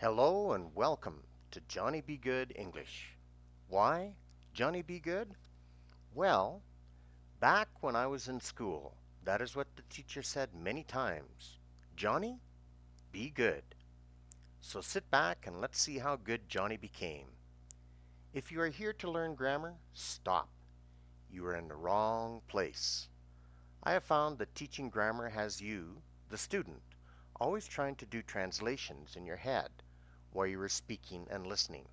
Hello and welcome to Johnny Be Good English. Why Johnny Be Good? Well, back when I was in school, that is what the teacher said many times. Johnny, be good. So sit back and let's see how good Johnny became. If you are here to learn grammar, stop. You are in the wrong place. I have found that teaching grammar has you, the student, always trying to do translations in your head while you are speaking and listening.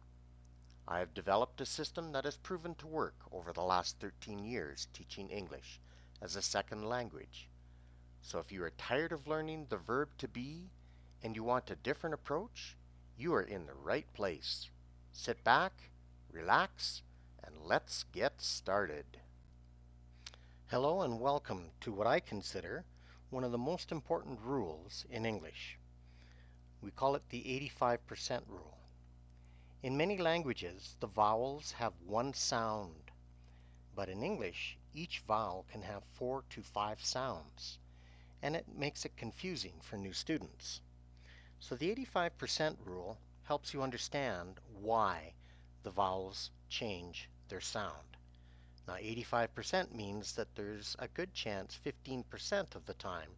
I have developed a system that has proven to work over the last 13 years teaching English as a second language. So if you are tired of learning the verb to be and you want a different approach, you are in the right place. Sit back, relax, and let's get started. Hello and welcome to what I consider one of the most important rules in English. We call it the 85% rule. In many languages, the vowels have one sound, but in English, each vowel can have 4 to 5 sounds, and it makes it confusing for new students. So the 85% rule helps you understand why the vowels change their sound. Now, 85% means that there's a good chance 15% of the time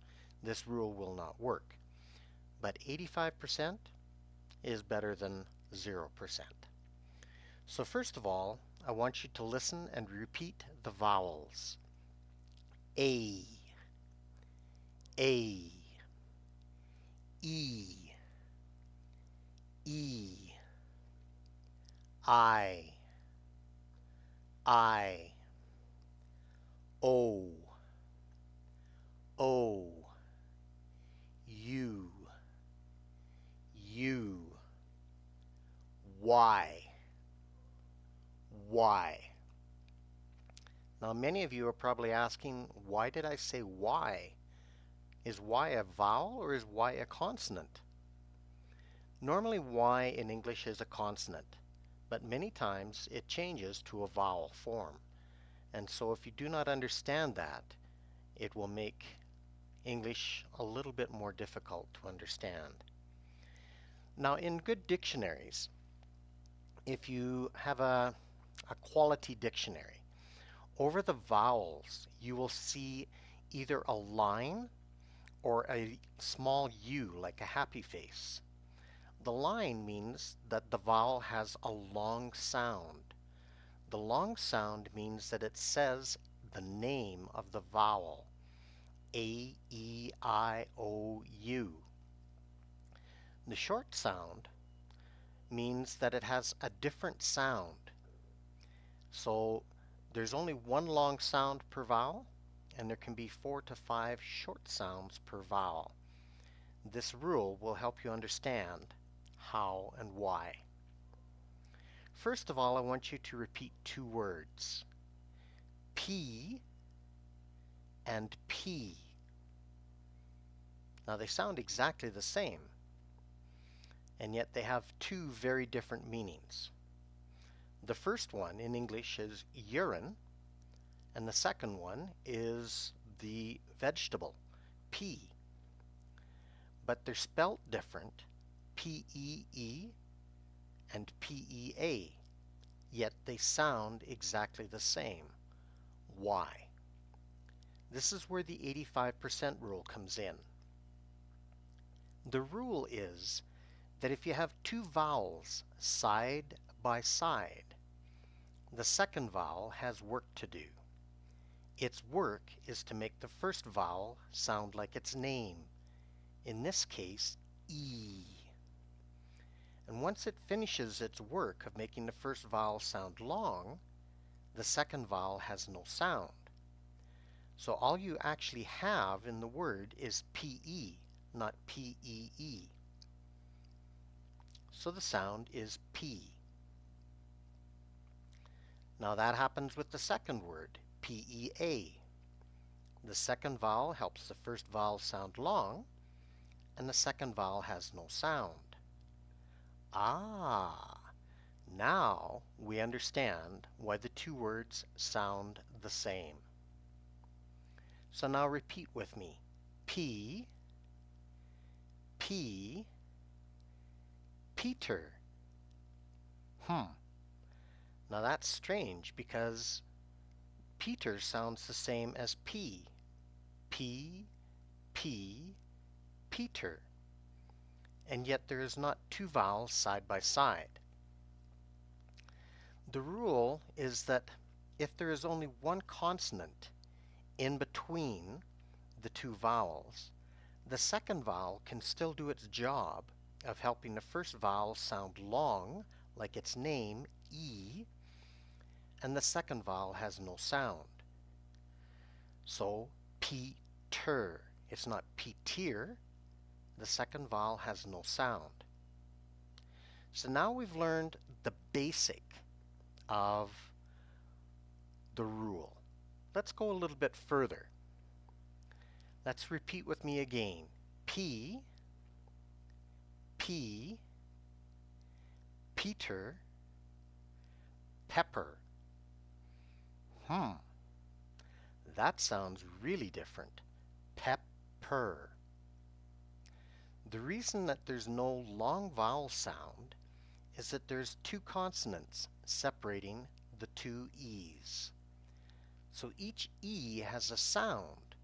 this rule will not work. But 85% is better than 0%. So first of all, I want you to listen and repeat the vowels. A, A, E, E, I, O, O, U, Y. Now many of you are probably asking, why did I say Y? Is Y a vowel or is Y a consonant? Normally Y in English is a consonant, but many times it changes to a vowel form. And so if you do not understand that, it will make English a little bit more difficult to understand. Now in good dictionaries, if you have a quality dictionary, over the vowels you will see either a line or a small U like a happy face. The line means that the vowel has a long sound. The long sound means that it says the name of the vowel. A, E, I, O, U. The short sound means that it has a different sound. So there's only one long sound per vowel, and there can be 4 to 5 short sounds per vowel. This rule will help you understand how and why. First of all, I want you to repeat 2 words. P and P. Now they sound exactly the same, and yet they have 2 very different meanings. The first one in English is urine, and the second one is the vegetable, pea. But they're spelt different, P-E-E and P-E-A, yet they sound exactly the same. Why? This is where the 85% rule comes in. The rule is that if you have 2 vowels side by side, the second vowel has work to do. Its work is to make the first vowel sound like its name, in this case, E. And once it finishes its work of making the first vowel sound long, the second vowel has no sound. So all you actually have in the word is PE, not P-E-E. So the sound is P. Now that happens with the second word, P-E-A. The second vowel helps the first vowel sound long, and the second vowel has no sound. Ah, now we understand why the 2 words sound the same. So now repeat with me. P, P, Peter. Now that's strange because Peter sounds the same as P. P, P, Peter. And yet there is not two vowels side by side. The rule is that if there is only one consonant in between the two vowels, the second vowel can still do its job of helping the first vowel sound long, like its name, E, and the second vowel has no sound. So, Peter. It's not Peter. The second vowel has no sound. So now we've learned the basic of the rule. Let's go a little bit further. Let's repeat with me again. P, P, Peter, pepper. That sounds really different. Pepper. The reason that there's no long vowel sound is that there's two consonants separating the two E's. So each E has a sound,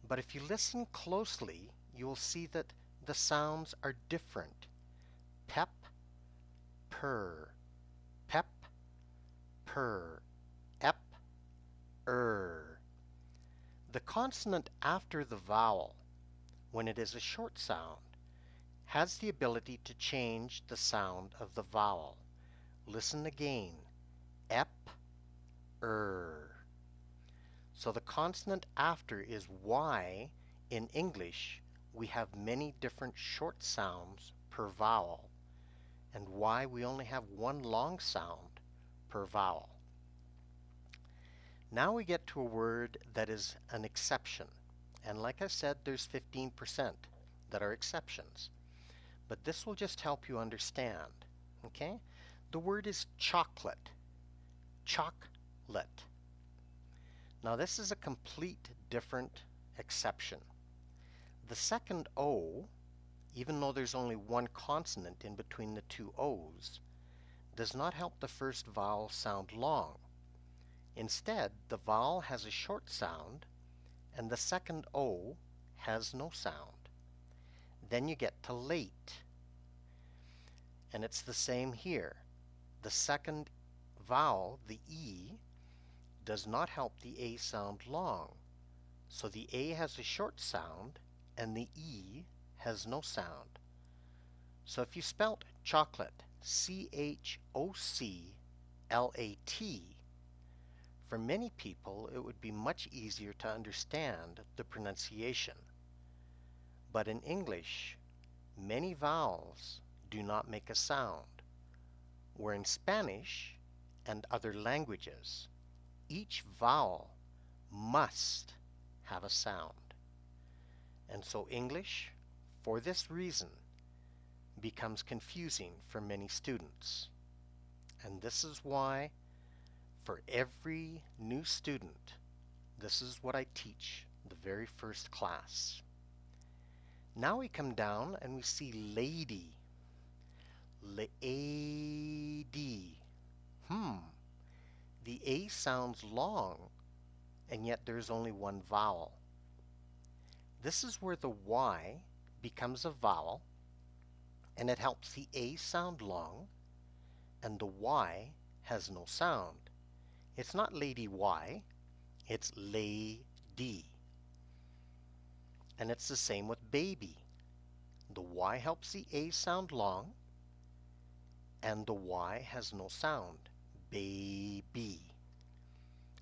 but if you listen closely, you'll see that the sounds are different. Pep, purr, pep, purr, ep, The consonant after the vowel, when it is a short sound, has the ability to change the sound of the vowel. Listen again. Ep, So the consonant after is why in English we have many different short sounds per vowel, and why we only have one long sound per vowel. Now we get to a word that is an exception. And like I said, there's 15% that are exceptions. But this will just help you understand. Okay? The word is chocolate. Chocolate. Now this is a complete different exception. The second O, even though there's only one consonant in between the two O's, does not help the first vowel sound long. Instead, the vowel has a short sound, and the second O has no sound. Then you get to late. And it's the same here. The second vowel, the E, does not help the A sound long. So the A has a short sound, and the E has no sound. So if you spelt chocolate, C-H-O-C-L-A-T, for many people, it would be much easier to understand the pronunciation. But in English, many vowels do not make a sound, where in Spanish and other languages, each vowel must have a sound. And so English, for this reason, becomes confusing for many students. And this is why for every new student, this is what I teach the very first class. Now we come down and we see lady. Lady. The A sounds long, and yet there's only one vowel. This is where the Y becomes a vowel, and it helps the A sound long, and the Y has no sound. It's not lady Y, it's lady. And it's the same with baby. The Y helps the A sound long, and the Y has no sound. Baby.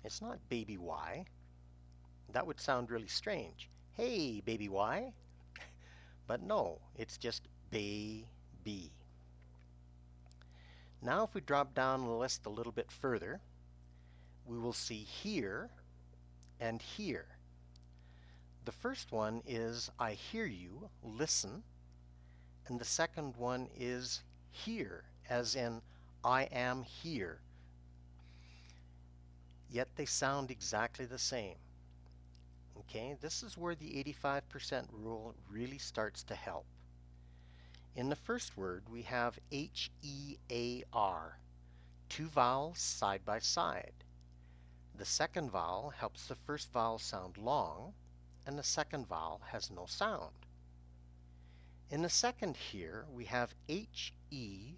It's not baby Y. That would sound really strange. Hey, baby Y. But no, it's just baby. Now if we drop down the list a little bit further, we will see here and here. The first one is I hear you, listen, and the second one is here, as in I am here. Yet they sound exactly the same. Okay, this is where the 85% rule really starts to help. In the first word, we have H-E-A-R, two vowels side by side. The second vowel helps the first vowel sound long, and the second vowel has no sound. In the second here, we have H-E-R-E.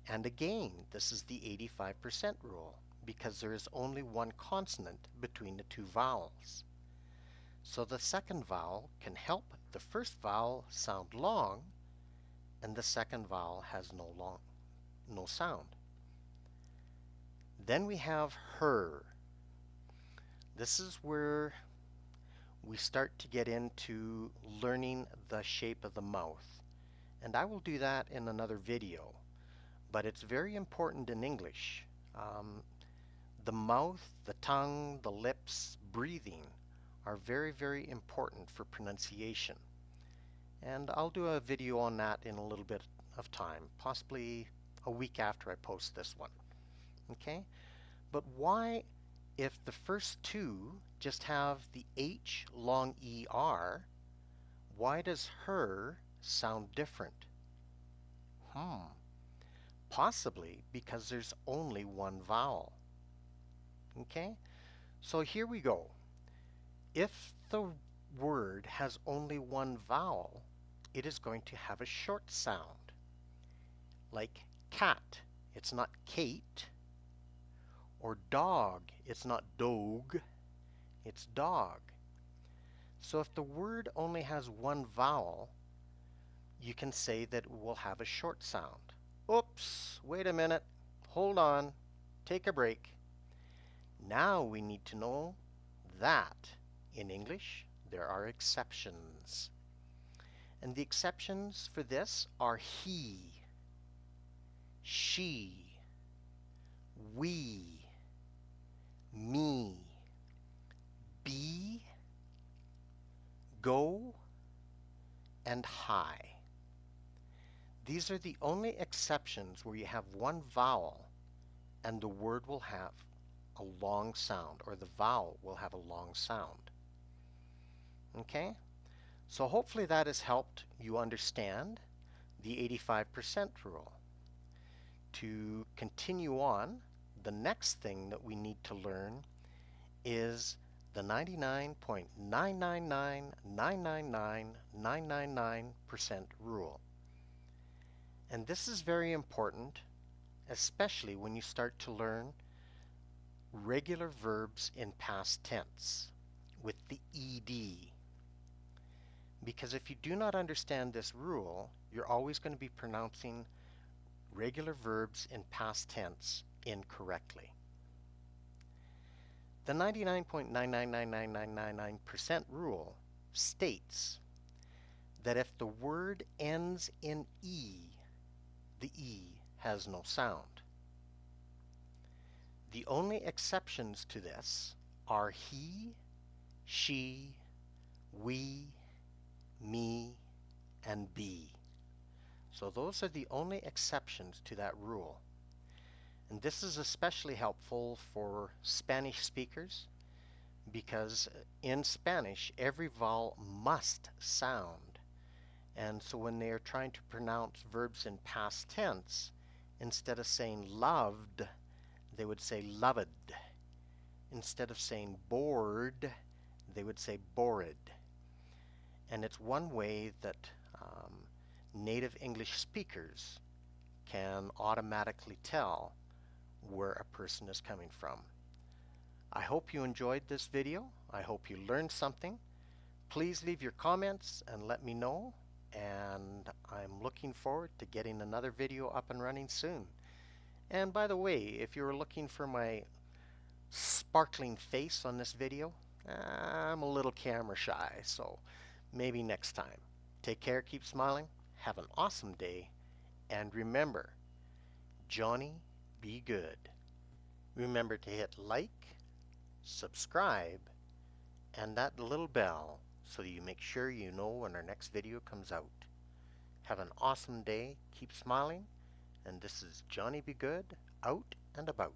And again, this is the 85% rule, because there is only one consonant between the two vowels. So the second vowel can help the first vowel sound long, and the second vowel has no sound. Then we have her. This is where we start to get into learning the shape of the mouth. And I will do that in another video. But it's very important in English. The mouth, the tongue, the lips, breathing are very, very important for pronunciation. And I'll do a video on that in a little bit of time, possibly a week after I post this one. Okay? But why, if the first two just have the H long ER, why does her sound different? Possibly because there's only one vowel. Okay? So here we go. If the word has only one vowel, it is going to have a short sound. Like cat, it's not Kate. Or dog, it's not dog, it's dog. So if the word only has one vowel, you can say that it will have a short sound. Oops, wait a minute, hold on, take a break. Now we need to know that in English there are exceptions. And the exceptions for this are he, she, we, me, be, go, and high. These are the only exceptions where you have one vowel and the word will have a long sound, or the vowel will have a long sound. Okay? So hopefully that has helped you understand the 85% rule. To continue on, the next thing that we need to learn is the 99.9999999% rule. And this is very important, especially when you start to learn regular verbs in past tense with the ed. Because if you do not understand this rule, you're always going to be pronouncing regular verbs in past tense incorrectly. The 99.9999999% rule states that if the word ends in E, the E has no sound. The only exceptions to this are he, she, we, me, and be. So those are the only exceptions to that rule. And this is especially helpful for Spanish speakers because in Spanish every vowel must sound. And so when they are trying to pronounce verbs in past tense, instead of saying loved, they would say loved. Instead of saying bored, they would say bored. And it's one way that native English speakers can automatically tell where a person is coming from. I hope you enjoyed this video. I hope you learned something. Please leave your comments and let me know. And I'm looking forward to getting another video up and running soon. And by the way, if you're looking for my sparkling face on this video, I'm a little camera shy, so maybe next time. Take care, keep smiling, have an awesome day, and remember, Johnny, be good. Remember to hit like, subscribe, and that little bell so you make sure you know when our next video comes out. Have an awesome day, keep smiling, and this is Johnny Be Good, out and about.